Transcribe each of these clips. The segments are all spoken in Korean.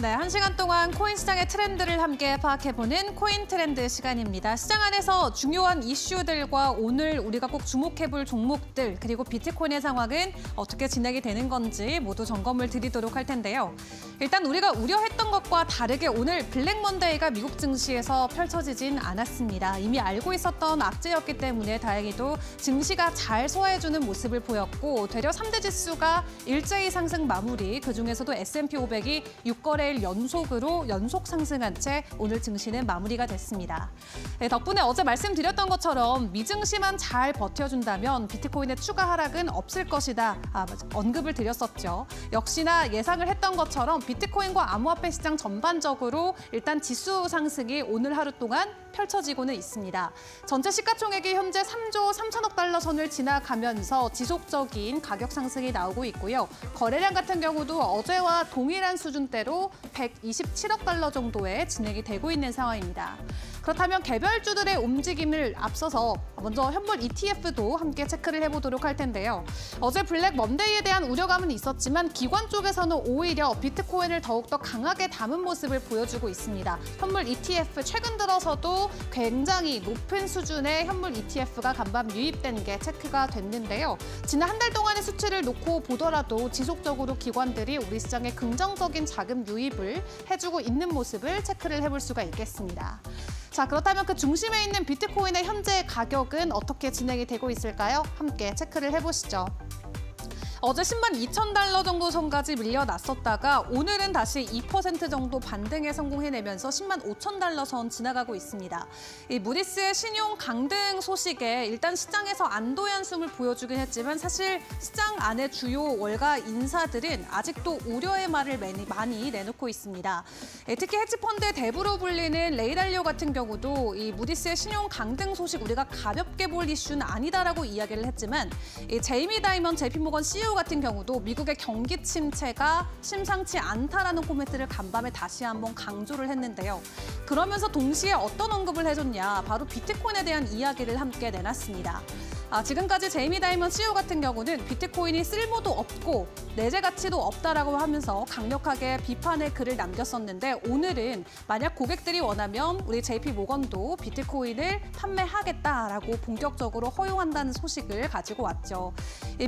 네, 1시간 동안 코인 시장의 트렌드를 함께 파악해보는 코인 트렌드 시간입니다. 시장 안에서 중요한 이슈들과 오늘 우리가 꼭 주목해볼 종목들 그리고 비트코인의 상황은 어떻게 진행이 되는 건지 모두 점검을 드리도록 할 텐데요. 일단 우리가 우려했던 것과 다르게 오늘 블랙 먼데이가 미국 증시에서 펼쳐지진 않았습니다. 이미 알고 있었던 악재였기 때문에 다행히도 증시가 잘 소화해주는 모습을 보였고 되려 3대 지수가 일제히 상승 마무리, 그중에서도 S&P 500이 6거래일 연속으로 연속 상승한 채 오늘 증시는 마무리가 됐습니다. 네, 덕분에 어제 말씀드렸던 것처럼 미증시만 잘 버텨준다면 비트코인의 추가 하락은 없을 것이다. 언급을 드렸었죠. 역시나 예상을 했던 것처럼 비트코인과 암호화폐 시장 전반적으로 일단 지수 상승이 오늘 하루 동안 펼쳐지고는 있습니다. 전체 시가총액이 현재 3조 3천억 달러 선을 지나가면서 지속적인 가격 상승이 나오고 있고요. 거래량 같은 경우도 어제와 동일한 수준대로 127억 달러 정도에 진행이 되고 있는 상황입니다. 그렇다면 개별주들의 움직임을 앞서서 먼저 현물 ETF도 함께 체크를 해보도록 할 텐데요. 어제 블랙 먼데이에 대한 우려감은 있었지만 기관 쪽에서는 오히려 비트코인을 더욱더 강하게 담은 모습을 보여주고 있습니다. 현물 ETF 최근 들어서도 굉장히 높은 수준의 현물 ETF가 간밤 유입된 게 체크가 됐는데요. 지난 한 달 동안의 수치를 놓고 보더라도 지속적으로 기관들이 우리 시장에 긍정적인 자금 유입을 해주고 있는 모습을 체크를 해볼 수가 있겠습니다. 자, 그렇다면 그 중심에 있는 비트코인의 현재 가격은 어떻게 진행이 되고 있을까요? 함께 체크를 해보시죠. 어제 10만 2천 달러 정도 선까지 밀려났었다가 오늘은 다시 2% 정도 반등에 성공해내면서 10만 5천 달러 선 지나가고 있습니다. 이 무디스의 신용 강등 소식에 일단 시장에서 안도의 한숨을 보여주긴 했지만 사실 시장 안의 주요 월가 인사들은 아직도 우려의 말을 많이 내놓고 있습니다. 특히 헤지펀드의 대부로 불리는 레이달리오 같은 경우도 이 무디스의 신용 강등 소식 우리가 가볍게 볼 이슈는 아니다라고 이야기를 했지만 이 제이미 다이먼 JP모건 CEO 같은 경우도 미국의 경기 침체가 심상치 않다라는 코멘트를 간밤에 다시 한번 강조를 했는데요. 그러면서 동시에 어떤 언급을 해줬냐, 바로 비트코인에 대한 이야기를 함께 내놨습니다. 지금까지 제이미 다이먼 CEO 같은 경우는 비트코인이 쓸모도 없고 내재 가치도 없다라고 하면서 강력하게 비판의 글을 남겼었는데 오늘은 만약 고객들이 원하면 우리 JP모건도 비트코인을 판매하겠다라고 본격적으로 허용한다는 소식을 가지고 왔죠.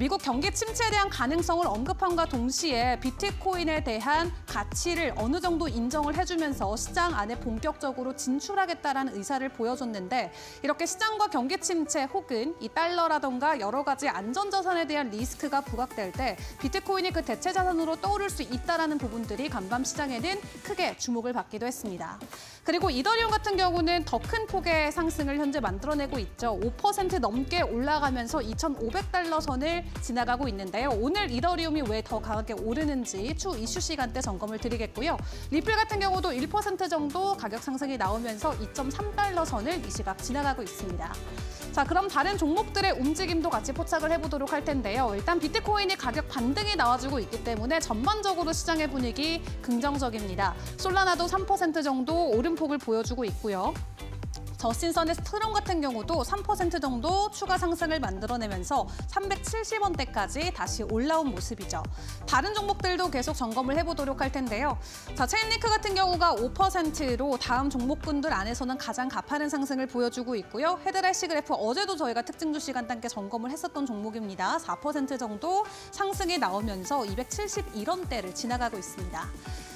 미국 경기 침체에 대한 가능성을 언급함과 동시에 비트코인에 대한 가치를 어느 정도 인정을 해주면서 시장 안에 본격적으로 진출하겠다라는 의사를 보여줬는데 이렇게 시장과 경기 침체 혹은 이 달러라던가 여러 가지 안전자산에 대한 리스크가 부각될 때 비트코인이 그 대체 자산으로 떠오를 수 있다는 부분들이 간밤 시장에는 크게 주목을 받기도 했습니다. 그리고 이더리움 같은 경우는 더 큰 폭의 상승을 현재 만들어내고 있죠. 5% 넘게 올라가면서 2,500달러 선을 지나가고 있는데요. 오늘 이더리움이 왜 더 강하게 오르는지 추 이슈 시간대 점검을 드리겠고요. 리플 같은 경우도 1% 정도 가격 상승이 나오면서 2.3달러 선을 이 시각 지나가고 있습니다. 자, 그럼 다른 종목들의 움직임도 같이 포착을 해보도록 할 텐데요. 일단 비트코인이 가격 반등이 나와주고 있기 때문에 전반적으로 시장의 분위기 긍정적입니다. 솔라나도 3% 정도 오름폭을 보여주고 있고요. 저신선의 스트롱 같은 경우도 3% 정도 추가 상승을 만들어내면서 370원대까지 다시 올라온 모습이죠. 다른 종목들도 계속 점검을 해보도록 할 텐데요. 자, 체인링크 같은 경우가 5%로 다음 종목군들 안에서는 가장 가파른 상승을 보여주고 있고요. 헤드라이시 그래프 어제도 저희가 특징주 시간 단계 점검을 했었던 종목입니다. 4% 정도 상승이 나오면서 271원대를 지나가고 있습니다.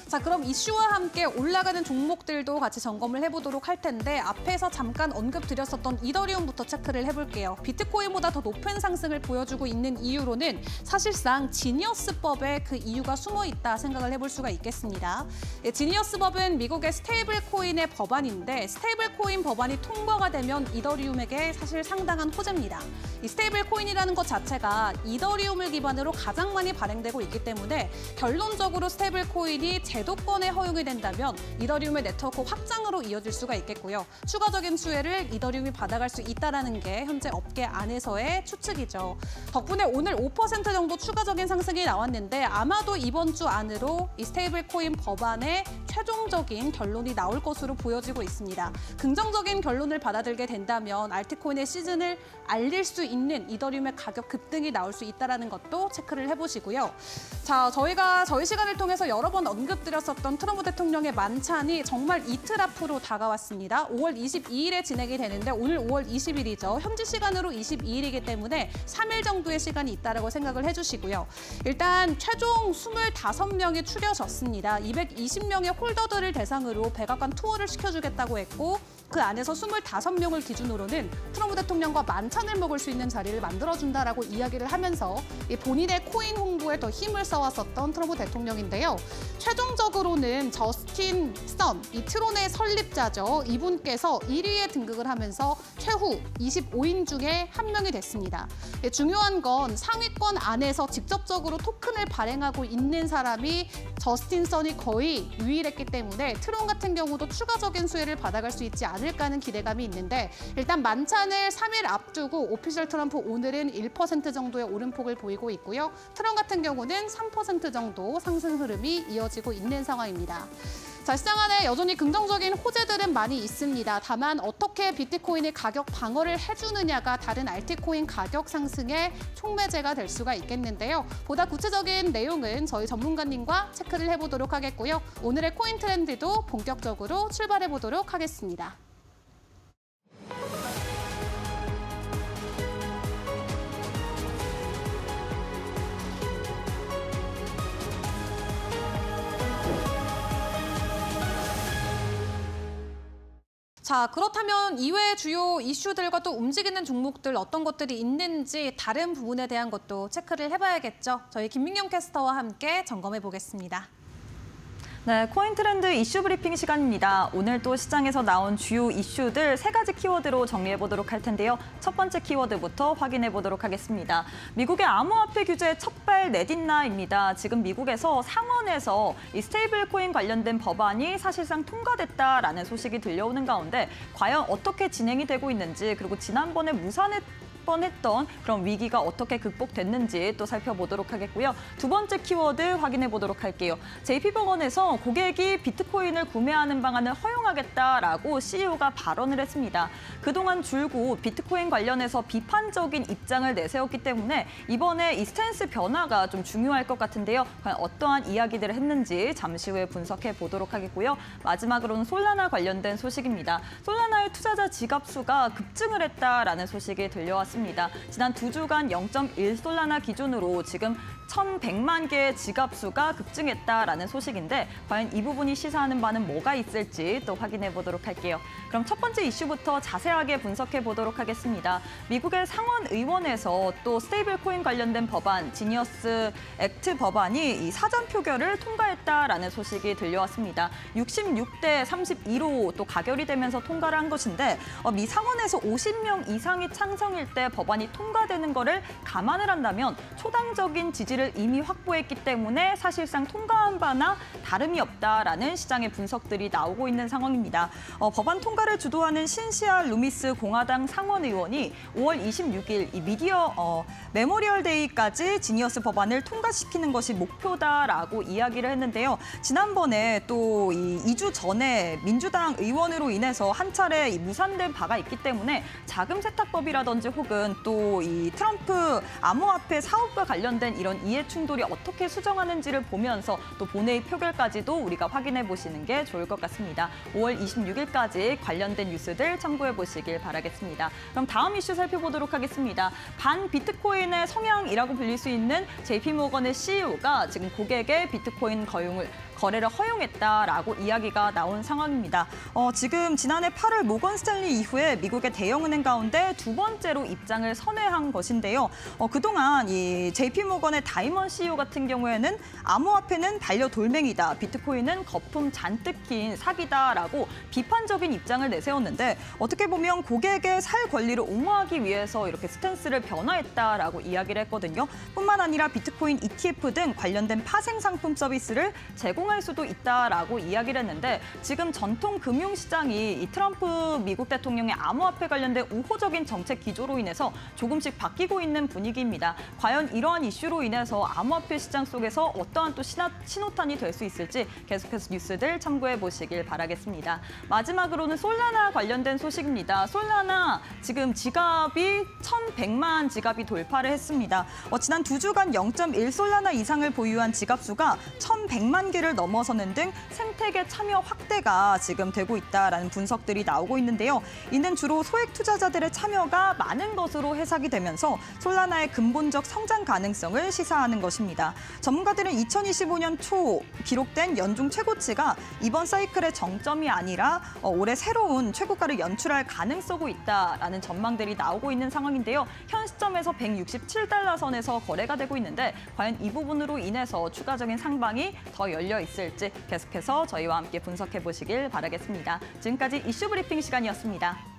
자, 그럼 이슈와 함께 올라가는 종목들도 같이 점검을 해보도록 할 텐데 앞에서 잠깐 언급드렸었던 이더리움부터 체크를 해볼게요. 비트코인보다 더 높은 상승을 보여주고 있는 이유로는 사실상 지니어스법에 그 이유가 숨어있다 생각을 해볼 수가 있겠습니다. 지니어스법은 미국의 스테이블 코인의 법안인데 스테이블 코인 법안이 통과가 되면 이더리움에게 사실 상당한 호재입니다. 이 스테이블 코인이라는 것 자체가 이더리움을 기반으로 가장 많이 발행되고 있기 때문에 결론적으로 스테이블 코인이 제도권에 허용이 된다면 이더리움의 네트워크 확장으로 이어질 수가 있겠고요. 추가적인 수혜를 이더리움이 받아갈 수 있다는 게 현재 업계 안에서의 추측이죠. 덕분에 오늘 5% 정도 추가적인 상승이 나왔는데 아마도 이번 주 안으로 이 스테이블 코인 법안의 최종 최종적인 결론이 나올 것으로 보여지고 있습니다. 긍정적인 결론을 받아들게 된다면 알트코인의 시즌을 알릴 수 있는 이더리움의 가격 급등이 나올 수 있다는 것도 체크를 해보시고요. 자, 저희가 저희 시간을 통해서 여러 번 언급드렸었던 트럼프 대통령의 만찬이 정말 이틀 앞으로 다가왔습니다. 5월 22일에 진행이 되는데 오늘 5월 20일이죠. 현지 시간으로 22일이기 때문에 3일 정도의 시간이 있다고 생각을 해주시고요. 일단 최종 25명이 추려졌습니다. 220명의 홀더들을 대상으로 백악관 투어를 시켜주겠다고 했고 그 안에서 25명을 기준으로는 트럼프 대통령과 만찬을 먹을 수 있는 자리를 만들어준다라고 이야기를 하면서 본인의 코인 홍보에 더 힘을 써왔었던 트럼프 대통령인데요. 최종적으로는 저스틴 선, 이 트론의 설립자죠. 이분께서 1위에 등극을 하면서 최후 25인 중에 한 명이 됐습니다. 중요한 건 상위권 안에서 직접적으로 토큰을 발행하고 있는 사람이 저스틴 선이 거의 유일했기 때문에 트론 같은 경우도 추가적인 수혜를 받아갈 수 있지 않을까 하는 기대감이 있는데 일단 만찬을 3일 앞두고 오피셜 트럼프 오늘은 1% 정도의 오름폭을 보이고 있고요. 트럼 같은 경우는 3% 정도 상승 흐름이 이어지고 있는 상황입니다. 자, 시장 안에 여전히 긍정적인 호재들은 많이 있습니다. 다만 어떻게 비트코인의 가격 방어를 해주느냐가 다른 알트코인 가격 상승의 촉매제가 될 수가 있겠는데요. 보다 구체적인 내용은 저희 전문가님과 체크를 해보도록 하겠고요. 오늘의 코인 트렌드도 본격적으로 출발해보도록 하겠습니다. 자, 그렇다면 이외의 주요 이슈들과 또 움직이는 종목들 어떤 것들이 있는지 다른 부분에 대한 것도 체크를 해봐야겠죠. 저희 김민경 캐스터와 함께 점검해 보겠습니다. 네, 코인 트렌드 이슈 브리핑 시간입니다. 오늘 또 시장에서 나온 주요 이슈들 3가지 키워드로 정리해 보도록 할 텐데요. 첫 번째 키워드부터 확인해 보도록 하겠습니다. 미국의 암호화폐 규제 첫발 내딛나입니다. 지금 미국에서 상원에서 이 스테이블 코인 관련된 법안이 사실상 통과됐다라는 소식이 들려오는 가운데 과연 어떻게 진행이 되고 있는지 그리고 지난번에 뻔했던 그런 위기가 어떻게 극복됐는지 또 살펴보도록 하겠고요. 두 번째 키워드 확인해 보도록 할게요. JP모건에서 고객이 비트코인을 구매하는 방안을 허용하겠다라고 CEO가 발언을 했습니다. 그동안 줄곧 비트코인 관련해서 비판적인 입장을 내세웠기 때문에 이번에 이 스탠스 변화가 좀 중요할 것 같은데요. 과연 어떠한 이야기들을 했는지 잠시 후에 분석해 보도록 하겠고요. 마지막으로는 솔라나 관련된 소식입니다. 솔라나의 투자자 지갑 수가 급증을 했다라는 소식이 들려왔습니다. 지난 2주간 0.1 솔라나 기준으로 지금 1,100만 개의 지갑 수가 급증했다라는 소식인데 과연 이 부분이 시사하는 바는 뭐가 있을지 또 확인해 보도록 할게요. 그럼 첫 번째 이슈부터 자세하게 분석해 보도록 하겠습니다. 미국의 상원 의원에서 또 스테이블 코인 관련된 법안, 지니어스 액트 법안이 이 사전 표결을 통과했다라는 소식이 들려왔습니다. 66대 32로 또 가결이 되면서 통과를 한 것인데 미 상원에서 50명 이상이 창성일 때 법안이 통과되는 거를 감안을 한다면 초당적인 지지를 이미 확보했기 때문에 사실상 통과한 바나 다름이 없다라는 시장의 분석들이 나오고 있는 상황입니다. 법안 통과를 주도하는 신시아 루미스 공화당 상원 의원이 5월 26일 이 미디어 메모리얼 데이까지 지니어스 법안을 통과시키는 것이 목표다라고 이야기를 했는데요. 지난번에 또 이 2주 전에 민주당 의원으로 인해서 한 차례 무산된 바가 있기 때문에 자금 세탁법이라든지 혹은 또 이 트럼프 암호화폐 사업과 관련된 이런 이해 충돌이 어떻게 수정하는지를 보면서 또 본회의 표결까지도 우리가 확인해 보시는 게 좋을 것 같습니다. 5월 26일까지 관련된 뉴스들 참고해 보시길 바라겠습니다. 그럼 다음 이슈 살펴보도록 하겠습니다. 반 비트코인의 성향이라고 불릴 수 있는 JP모건의 CEO가 지금 고객의 비트코인 거래를 허용했다라고 이야기가 나온 상황입니다. 지금 지난해 8월 모건 스탠리 이후에 미국의 대형은행 가운데 두 번째로 입장을 선회한 것인데요. 그동안 이 JP모건의 다이먼 CEO 같은 경우에는 암호화폐는 반려돌멩이다, 비트코인은 거품 잔뜩 낀 사기다라고 비판적인 입장을 내세웠는데 어떻게 보면 고객의 살 권리를 옹호하기 위해서 이렇게 스탠스를 변화했다라고 이야기를 했거든요. 뿐만 아니라 비트코인 ETF 등 관련된 파생 상품 서비스를 제공할 나타날 수도 있다라고 이야기를 했는데 지금 전통 금융시장이 이 트럼프 미국 대통령의 암호화폐 관련된 우호적인 정책 기조로 인해서 조금씩 바뀌고 있는 분위기입니다. 과연 이러한 이슈로 인해서 암호화폐 시장 속에서 어떠한 또 신호탄이 될 수 있을지 계속해서 뉴스들 참고해 보시길 바라겠습니다. 마지막으로는 솔라나 관련된 소식입니다. 솔라나 지금 지갑이 1,100만 지갑이 돌파를 했습니다. 지난 2주간 0.1 솔라나 이상을 보유한 지갑 수가 1,100만 개를 넘어서는 등 생태계 참여 확대가 지금 되고 있다라는 분석들이 나오고 있는데요. 이는 주로 소액 투자자들의 참여가 많은 것으로 해석이 되면서 솔라나의 근본적 성장 가능성을 시사하는 것입니다. 전문가들은 2025년 초 기록된 연중 최고치가 이번 사이클의 정점이 아니라 올해 새로운 최고가를 연출할 가능성이 있다라는 전망들이 나오고 있는 상황인데요. 현 시점에서 167달러 선에서 거래가 되고 있는데 과연 이 부분으로 인해서 추가적인 상방이 더 열려 있을지 계속해서 저희와 함께 분석해 보시길 바라겠습니다. 지금까지 이슈 브리핑 시간이었습니다.